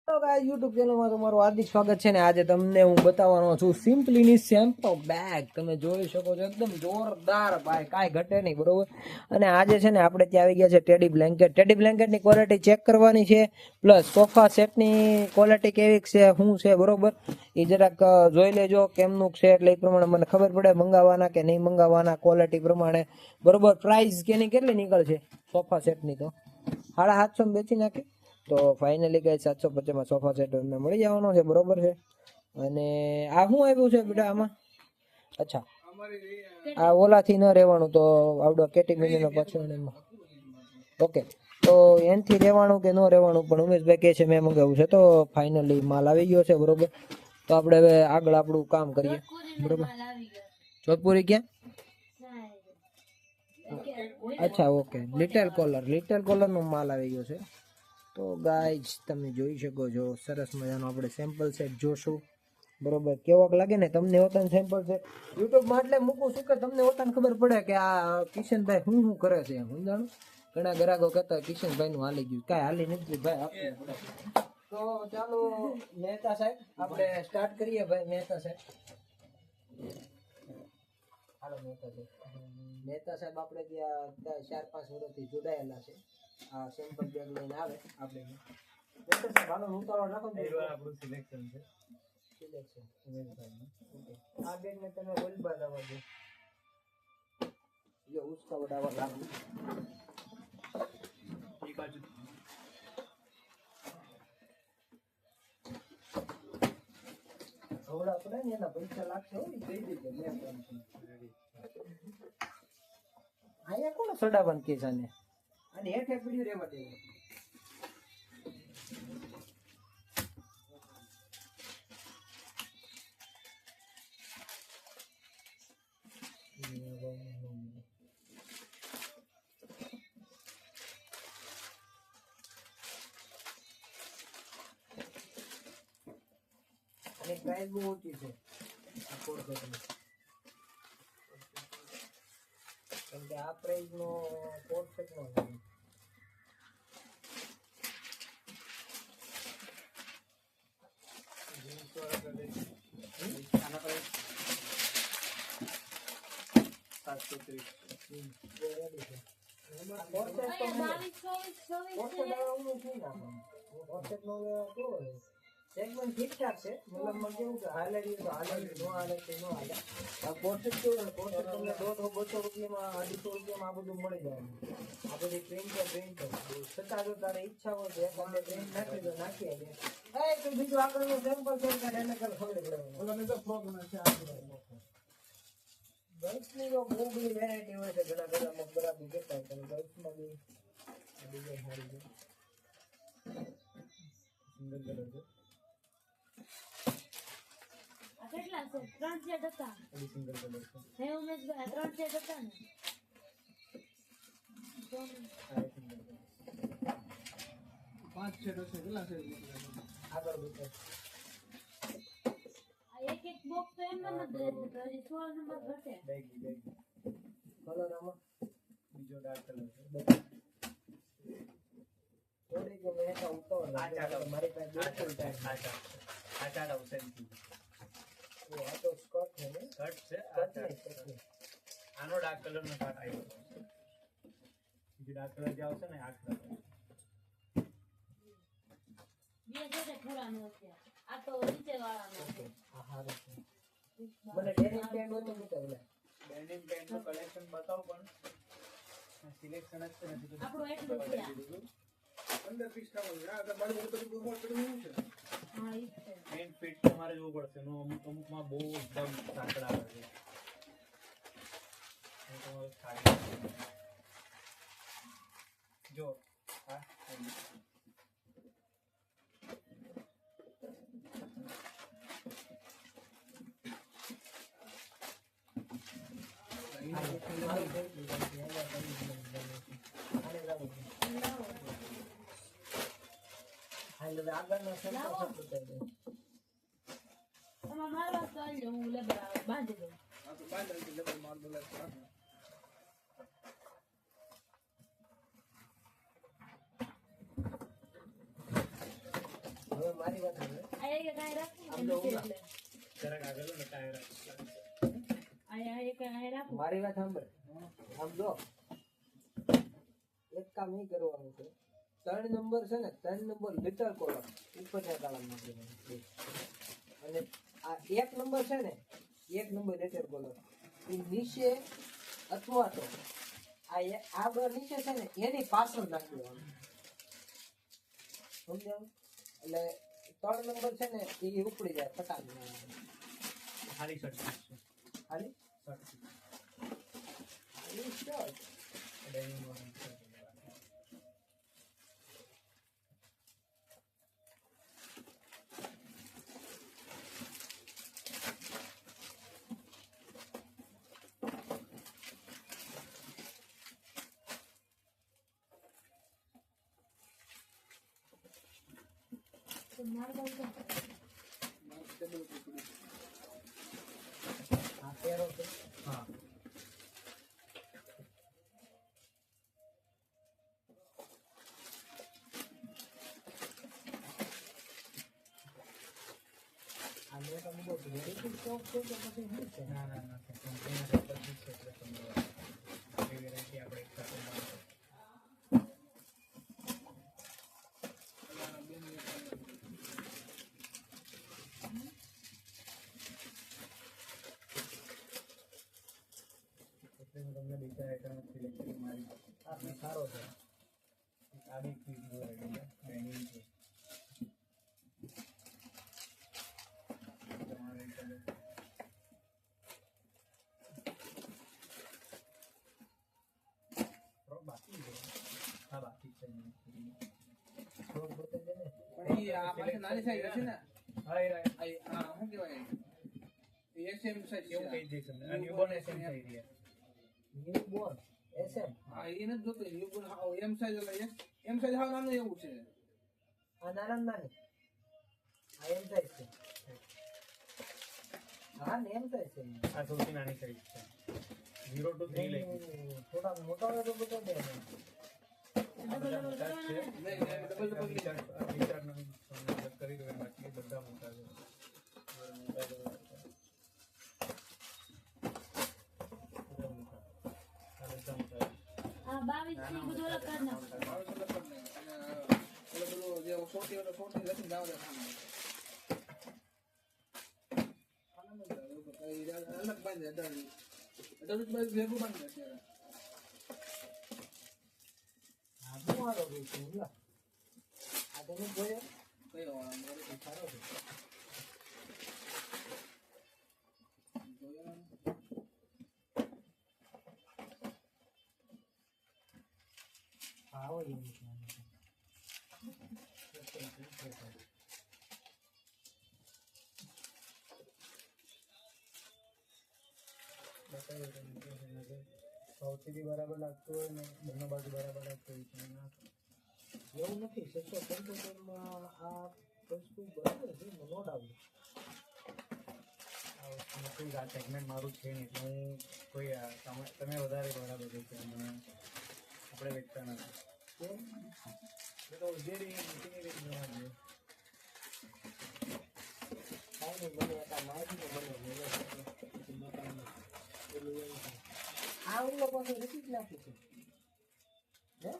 Hello guys YouTube ચેનલમાં તમારું હાર્દિક સ્વાગત છે ને આજે તમને હું બતાવવાનો છું સિમ્પલીની શેમ્પો બેગ તમે જોઈ શકો છો એકદમ જોરદાર ભાઈ કાઈ ઘટે નહીં બરોબર અને આજે છે ને આપણે ત્યાં આવી ગયા છે ટેડી બ્લેન્કેટની ક્વોલિટી ચેક કરવાની છે પ્લસ સોફા સેટની ક્વોલિટી કેવી છે શું છે બરોબર એ જરાક જોઈ લેજો કેમનું છે એટલે એ પ્રમાણે મને ખબર પડે મંગાવવાના કે નહીં મંગાવવાના ક્વોલિટી પ્રમાણે બરોબર પ્રાઇસ કેની કેટલી નીકળશે સોફા સેટની તો 750 બેચી નાખે તો ફાઇનલી કઈ 750 માં સોફા સેટ અમને મળી જવાનો છે બરોબર છે અને આ શું આવ્યું છે બેટા આમાં અચ્છા આ ઓલાથી ન રહેવાનું તો આવડો કેટેગરીનો પાછો ઓકે તો એનથી રહેવાનું કે ન રહેવાનું પણ ઉમેશભાઈ કહે છે મેં મંગાવ્યું છે તો ફાઇનલી માલ આવી ગયો છે બરોબર તો આપણે હવે આગળ આપણું કામ કરીએ બરોબર જોધપુરી ક્યાં અચ્છા ઓકે લિટલ કોલર નો માલ આવી ગયો છે તો ગાઈઝ તમે જોઈ શકો છો સરસ મજાનો આપણે સેમ્પલ સેટ જોશું બરોબર કેવોક લાગે ને તમને હોતાને સેમ્પલ સેટ યુટ્યુબમાં એટલે મૂકું છું કે તમને હોતાને ખબર પડે કે આ કિશનભાઈ શું કરે છે એમ સમજાણું ઘણા ગ્રાહકો કહેતા કિશનભાઈ નું હાલી ગયું કાંઈ હાલી નથી ભાઈ આપવું પડે તો ચાલો મહેતા સાહેબ આપણે સ્ટાર્ટ કરીએ ભાઈ મહેતા સાહેબ હાલો મહેતા સાહેબ આપણે ત્યાં 4-5 વર્ષથી જોડાયેલા છે આ સેમ્પલ બેગ લઈને આવે આપણે મહેતા સાહેબ હાલો ઉતારો નાખો આપણું સિલેક્શન છે આ બેગ ને તમે ગોલબા લાવવા દો જો ઉસકા વડાવા લાગુ એ બાજુ થોડા પડે ને એના પૈસા લાગશે હો ને કહી દીધું મેં અહીંયા કોણ સડાવન કેસ આને અને હેઠે પીડ્યું રહેવા દેવું અને પ્રાઇસ બહુ ઓછી છે કેમ કે આ પ્રાઇસ નો કોડ સેટ નો આના પ્રાઇસ 730 સેગમેન્ટ ઠીકઠાક છે મતલબમાં કેવું કે હાલે તો હાલે નો હાલે તો નો હાલે આ કોર્સેટ કેવું કોર્સેટ તમને 150-200 રૂપિયામાં 250 રૂપિયામાં આ બધું મળી જાય આ બધી પ્રિન્ટ છતાં જો તારે ઈચ્છા હોય તો એક આપણે પ્રિન્ટ નાખી દો નાખી આપીએ તો બીજું આગળનું સેમ્પલ છે કે એને કર ખબર પડે ઓલાને તો પ્રોબ્લેમ છે ગર્લ્સની તો બહુ બધી વેરાયટી હોય છે ઘણા બધામાં બરાબર કહેતા પણ ગર્લ્સમાં બી ડિઝાઇન સારી છે સુંદર કલર છે કેટલા છે 3 સેટ હતા સિંગલ કલર છે હે ઉમેશભાઈ 3 સેટ હતા ને 5 સેટ હશે કેટલા છે આગળ બતાવો આ એક બોક્સ તો એમ જ રહેશે તો 16 નંબર ઘટે બેગ કલર આમાં બીજો ડાર્ક કલર છે થોડી કે મેં તો ઉતાવળ મારી પાસે બિલકુલ ટાઈમ આ ચાલ આવશે આ તો સ્કર્ટ છે ને સ્કર્ટ છે આનો ડાર્ક કલર નો પાર્ટ આવ્યો બીજો ડાર્ક કલર જે આવશે ને આ કલર બે છે થોડાનો છે આ તો નીચે વાળાનો છે આ હારો છે મને ડેનિમ પેન્ટ હોય તો બતાવો ડેનિમ પેન્ટ નું કલેક્શન બતાવો પણ સિલેક્શન જ નથી આપણો એટલું છે 15 પીસ કામ છે આ બાજુ બધું પ્રોમોટ કરવું છે હા ઈ છે મેઈન ફિટ તમારે જોવું પડશે નો અમુકમાં બહુ એકદમ સાંકડા આવે છે તમારે ખાલી જો હા આગળનો સેમ્પલ બતાવી દો એમાં મારવા તો આવી હું લેબર બાંધી દઉં આ તો બાંધી લેબર માર બોલા હવે મારી વાત સાંભળો. આ એક આ રાખું આમ જો ઊંઘા. એટલે જરાક આગળ ને ટાયર આ એક આ રાખું મારી વાત સાંભળ. આમ જો એક કામ ઈ કરવાનું છે. 3 નંબર છે ને 3 નંબર લિટર કોલમ ઉપરના તાળામાં નાખી દેવાનું. અને આ 1 નંબર છે ને 1 નંબર લિટર કોલમ એ નીચે અથવા તો આ બર નીચે છે ને એની પાછળ નાખી દેવાનું. સમજાયું? એટલે 3 નંબર છે ને એ ઉપડી જાય ફટાક ખાલી શર્ટ છે ખાલી શર્ટ ખાલી શર્ટ. ડેનિમ વાળું છે. તો માર દઉં તો આ પહેરો છે. હા આ મેં તમને બહુ વેરાયટી શોખ છે કે પછી શું છે? ના ના ના કંપનીના સેપલ છે એટલે તમને આવી વેરાયટી આપણે એક સાથે મળશે. એટલે હું તમને બીજા આઈટમ સિલેક્ટ કરી મારી આ સારો છે. આ બી ક્વિક વેરાયટી છે ડેનિમ છે તમારે કલર બાકી છે હા બાકી છે થોડુંક બતાવી દે ને. પણ ઈ આ પાસે નાની સાઈઝ હશે ને હા એ રાઈટ આ શું કહેવાય એસએમ સાઈઝ એવું કહી દઈશ તમને આ ન્યૂબોર્ન એસએમ થઈ રહ્યા ન્યૂબોર્ન SM. હા એ નથી જોતું યુગુન હાવ એમ સાઈઝ એટલે એમ સાઈઝ હાવ નાનું એવું છે આ નાના નાની આ એમ થાય છે. હા ને એમ થાય છે. આ સૌથી નાની સાઈઝ છે 0 to 3 લઈ થોડા મોટા હોય તો બતાવી દે ને. આ બધા મોટા જ છે નહીં ડબલ ડબલ વિચારનો તમને કરી દો બાકી બધા મોટા છે મોટા બધા છે. બધા મોટા આ બધા મોટા છે. આ 22 થી બધું અલગ કાઢ નાખો મારું તો લખત નહીં અને ઓલો પેલો જે સોટી ઓલો સોટી લખીને જાવ દે અલગ બાંધે અઢાર બાજુ ભેગું બાંધે અત્યારે આ બહુ સારો ભાઈ છે. લા. આ તમે જોયો? કયો વાળો આ સારો છે. જોયો આવો એવું છે. બતાવ્યું તમને કે છે ને સૌથી બી બરાબર લાગતું હોય ને બંને બાજુ બરાબર લાગતું હોય તો ના એવું નથી 675 માં આ વસ્તુ બરાબર છે. No doubt. આ વસ્તુનું શું આ સેગમેન્ટ મારું છે નહીં એટલે હું કોઈ તમે વધારે બરાબર છે મને આપણે વેચતા નથી કેમ? એ તો જે રીતની રીત જોવા જોઈએ કાંઈ નહીં, મને આ માહિતી તો મને મળે છે. પછી બતાવીને પેલું એવું થાય. આ ઓલો પાછું રીપીટ નાખ્યું છે. હે?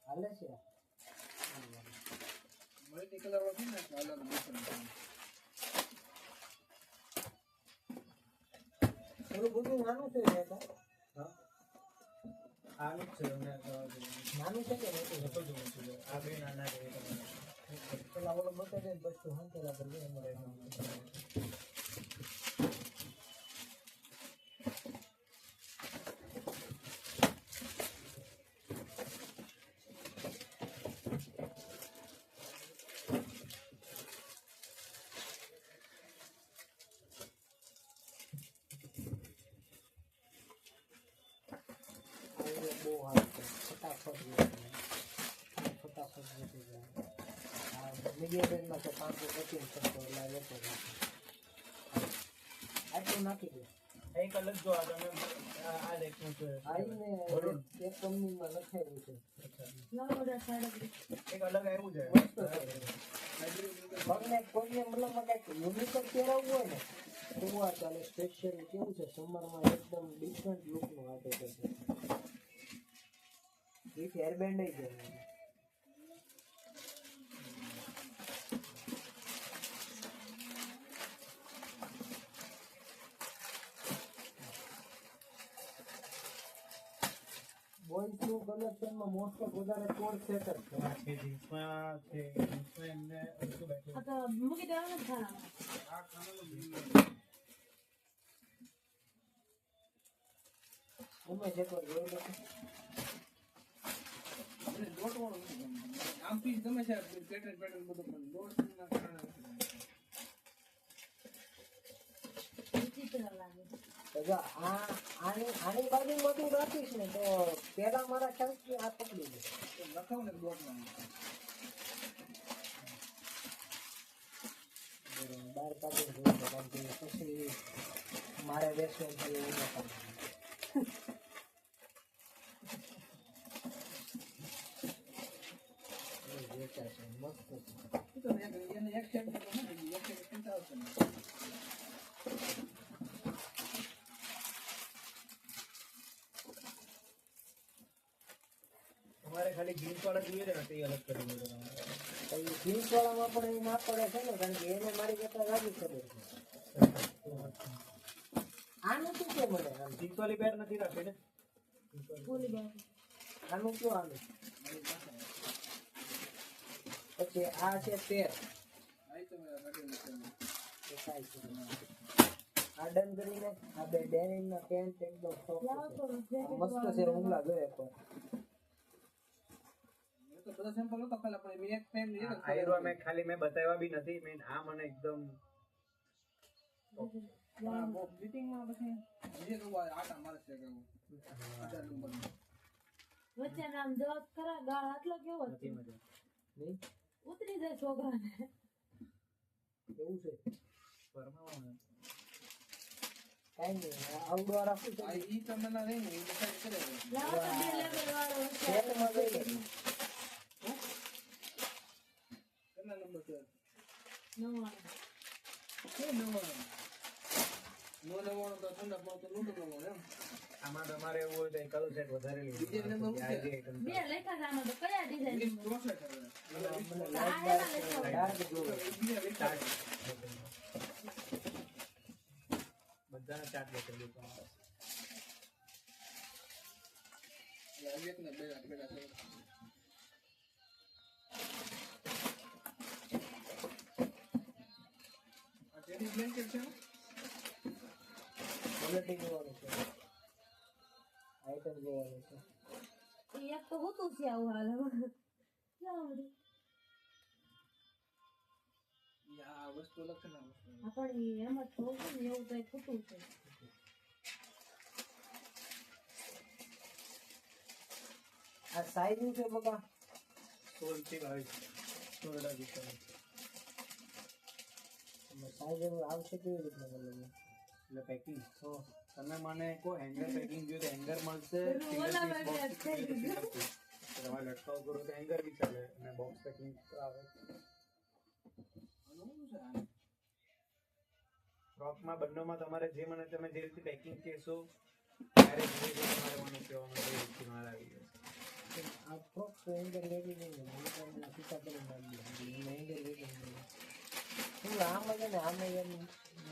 હાલે છે. મલ્ટી કલર વાળો છે ને એટલે અલગ different. થોડું બધું નાનું છે ને તો? હા. આનું જ છે તમને નાનું છે કે મોટું છે? જતો જ નથી આ બે નાના છે તમે પેલા ઓલો બતાવી દે ને પછી હું પેલા કરી દે મળે. બહુ સારું છે. ફટાફટ વેચી જાય. આ મીડિયમ રેન્જમાં તો 525 શકતો એટલે આ વેચો છે. આટલું નાખી દે. એક અલગ જો આ તમે આ લેખનું છે આઈને બરોબર. એક કંપનીમાં લખાયેલું છે. અચ્છા. 9 સાડા એક અલગ આવ્યું છે મસ્ત છે. પગને કોઈને મતલબ કંઈક યુનિક જ પહેરાવવું હોય ને તો આ ચાલે. સ્પેશિયલ કેવું છે સમરમાં એકદમ ડિફરન્ટ લુકનું આપે છે. એક હેરબેન્ડ જ છે. બોયઝનું કલેક્શનમાં મોસ્ટ ઓફ વધારે કોડ સેટ જ છે. છે જીન્સમાં છે જીન્સમાં એમને ઓછું બેઠું આ તો મૂકી દેવાનું જ ખાનામાં. આ ખાવાનું ઉમે છે તો જોઈ લો. મને દોટવાનું નથી ગમતું. આમ પીસ ગમે છે પેટર્ન બધું પણ દોટના કારણે નથી ગમતું. વિચિત્ર લાગે. તો જો આની બાજુમાં તું રાખીશ ને તો પેલા મારા ખ્યાલથી આ પકડી લે. તો લખાવ ને દોટવાનું. બહાર કાઢી જોઈ લો કારણ કે પછી મારે રેસ્ટોરન્ટ છે એવું ન કરવું. વેચાશે મસ્ત છે. એ તો એને એક સેટ તો નથી એક સેટ ચિંતા આવશે ને. તમારે ખાલી જીન્સ વાળા જોઈએ ને તે અલગ કરી દો તમારે. જીન્સ વાળામાં પણ એ ના પડે છે ને કારણ કે એને મારી કરતા લાગી ખબર છે. આનું શું છે મને આમ? જીન્સ વાળી પેન્ટ નથી રાખી ને ભૂલી ગયા. આનું શું આનું? પછી આ છે પેર. આ તો મેં કાઢી નાખ્યું. દેખાય છે આ ડન કરીને આ બે ડેનિમના પેન્ટ એકદમ સોફ્ટ લાવો તો છે. મસ્ત છે ઊંઘલા જોઈએ એકવાર. મેં તો બધા સેમ્પલ નતો ખાલી પણ મેં એક પેન લીધો. આયરો મેં ખાલી મેં બતાવ્યા બી નથી મેં આ મને એકદમ હા બહુ ફિટિંગમાં પછી જે તો આટા મારે છે કે આટા નંબર વચ્ચે નામ જવાબ ખરા ગાળ આટલો કેવો નથી છે? મજા નહીં ઉતરી જાય છોકરાને. એવું છે ફરમાવાનું કાંઈ નહીં આઉટડોર રાખું આ છે. ઈ તમને ના રહી ને એ ડિસાઈડ કરે છે. લાવો તો બે લેવલ વાળો હશે. પેન્ટમાં જોઈ લે. કેટલા નંબર છે? નવ્વાણું. શું નવાણું? નો નવાણું તો ઠંડા પણ તો નૂટું નવાણું એમ. આમાં તમારે એવું હોય તો એકાદું સેટ વધારે લેવું બીજે નંબર શું છે? આજે એકદમ બે લેખા છે આમાં તો કયા ડિઝાઇન? 20 64 હવે. મને લાઈટ ડાર્ક જોવે. બીજા વિચાર. બધાના ચાર્ટ બતાવી દો એક ને બે બેડા છે. આ ટેડી બ્લેન્કેટ છે. ક્વોલિટી જોવાનું છે. આઈટમ જોવાનું છે. એ એક તો હોતું છે આવું હાલ. ક્યાં વળી? આ વસ્તુ અલગ છે ને આ વસ્તુ. આપણે એમ જ થોડું છે ને એવું કઈ ખોટું છે. આ સાઈઝ છે બકા 16 થી 22 16 ડિસ્કાઉન્ટ સાઈઝ આવશે કેવી રીતના મતલબ એટલે પેકિંગ તો તમે મને કો હેંગર પેકિંગ જોઈએ તો હેંગર મળશે પેલું ઓલા વાગે થઈ ગયું. તમારે લટકાવ કરો તો હેંગર બી ચાલે અને બોક્સ પેકિંગ આવે આનું શું છે આ? ફ્રોકમાં બંનેમાં તમારે જે મને તમે જે રીતે પેકિંગ કહેશો ત્યારે જે રીતે તમારે મને કહેવાનું એ રીતે મારે આવી જશે આ ફ્રોક તો એંગર લેવી નહીં મને તમને સીધા કરી નાખી દે એંગર લેવી નહીં શું આમાં છે ને આમાં એમ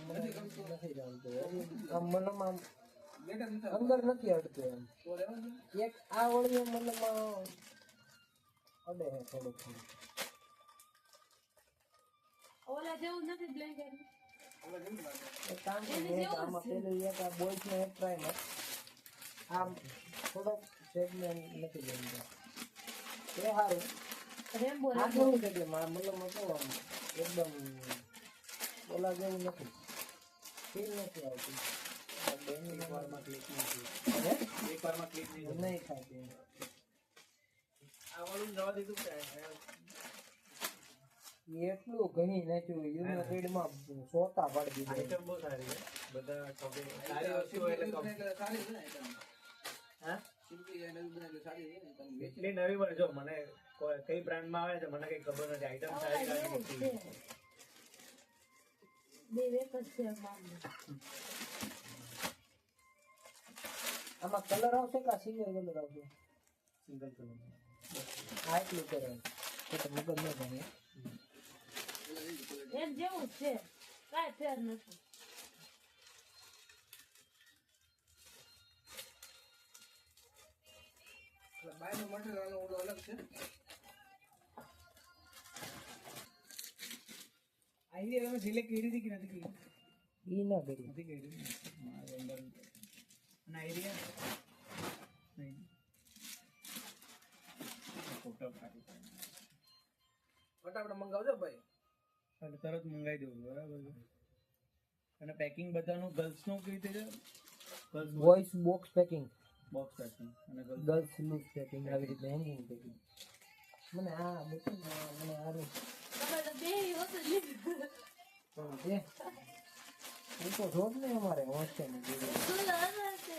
મને નથી જાણતું આમ મનમાં લેટર નથી આવતો. અંદર નથી અડતું એમ તો લેવાનું છે? એક આ વળી મતલબમાં અડે છે થોડુંક ઓલા જેવું નથી બ્લેન્કેટ. ઓલા જેવું લાગે. એક કામ એની કરીએ જેવું આમાં જ છે. પેલું એક આ બોયઝનો એક ટ્રાય માં આમ થોડોક સેગમેન્ટ નથી ગમતો એ સારું રેમ્બો આ કેવું છે કે મારા મતલબમાં કેવું આમ એકદમ ઓલા જેવું નથી ફીલ નથી આવતી આ બેની એકવારમાં ક્લિક નહીં હે એકવારમાં ક્લિક નહીં થતું. નહીં ખાતી આ વાળું જવા દીધું કે એટલું ઘણી નાખ્યું યુનિવર્સિટીમાં સોતા પાડી દીધા આઈટમ બહુ સારી છે બધા શોપિંગ સારી વસ્તુ એટલે કમ સારી છે ને આઈટમ. હા સિમ્પલી એ નવી બનાવેલી સારી છે ને તમે વેચી. એટલી નવી પણ જો મને કઈ બ્રાન્ડમાં આવે છે મને કઈ ખબર નથી આઈટમ ઓલા સારી જેવું જ લાગી છે. બે એક જ છે મામલો. આમાં કલર આવશે કે સિંગલ કલર આવશે? Single colour. આ એટલું કરે તો મગજ ન ગમે. એક જેવું જ છે, કાંઈ ફેર નથી. બાયનું મટીરિયલ ઓલું અલગ છે. આઈડિયા તમે સિલેક્ટ કરી હતી કે નથી કરી? ઈ ના કરી. નથી કરી. મારે અંદર અને આઈડિયા નહીં. ફોટો પાડી ફટાફટ મંગાવજો ભાઈ. એટલે તરત મંગાવી દેવું બરાબર છે. અને પેકિંગ બધાનું ગર્લ્સનું કેવી રીતે છે? Girls voice box packing, box packing અને ગર્લ્સ ગર્લ્સ લૂઝ પેકિંગ, આવી રીતે હેંગિંગ પેકિંગ. મને આ બધું મને આરું તમે તો બે હોત જ લીધું. પણ છે એ તો જોબ ને અમારે હોસ્ટેલ ની જોડે. શું લાગે છે?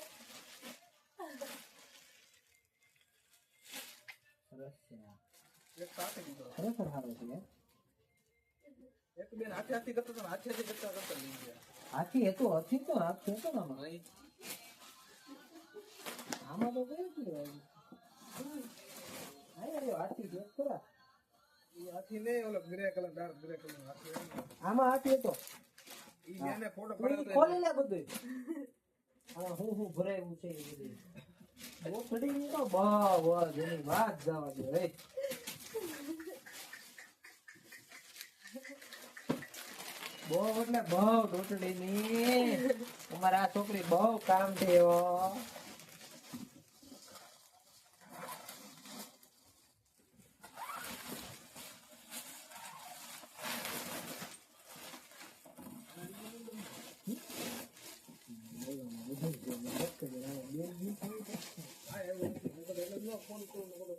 સરસ છે આ. એક સાથે દીધો. ખરેખર સારું છે યાર. એક બેન હાથે હાથી કરતો હતો ને હાથે હાથી કરતા કરતા લઈ ગયા. હાથી હતો તો હાથ હતો ને આમાં. નહીં. આમાં તો કયું છે હાથી છે ખરા. એ હાથી નહીં, ઓલો grey colour dark grey colour હાથી હોય ને. આમાં હાથી હતો. ઈ બેને ફોટો ઈ પાડ્યો હતો. ખોલી લે બધું. આમાં હું ભરાયું છે એ બધું. બોથડી ની તો બસ એની વાત જવા દે રે. બહુ એટલે બહુ ટોટડી ની અમારા આ છોકરી બહુ કામ છે એવો. હા, એવું નથી. હું તો એટલે જ ન ફોન કરું ને ઓલો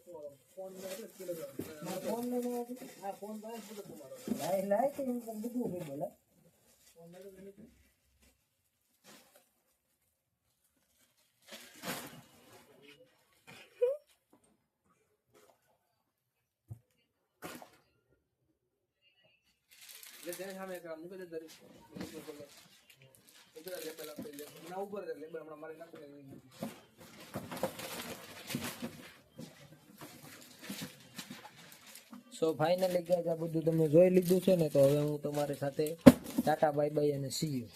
ફોન ને એટલે જ પેલો ફોન લઈને હા, ફોન પાસે જ બધો તમારો. લાય તો એમ બધું કઈ બોલે. ફોન લઈ લો એની. જેને સામે એક મૂકી દે દરેક. ઉધરા લેબલ આપી દે. ના ઉપર દે લેબલ હમણાં મારી નાખી દે. સો ફાઇનલી ગાઈસ આ બધું તમે જોઈ લીધું છે ને, તો હવે હું તમારી સાથે ટાટા બાય બાય અને સી યુ.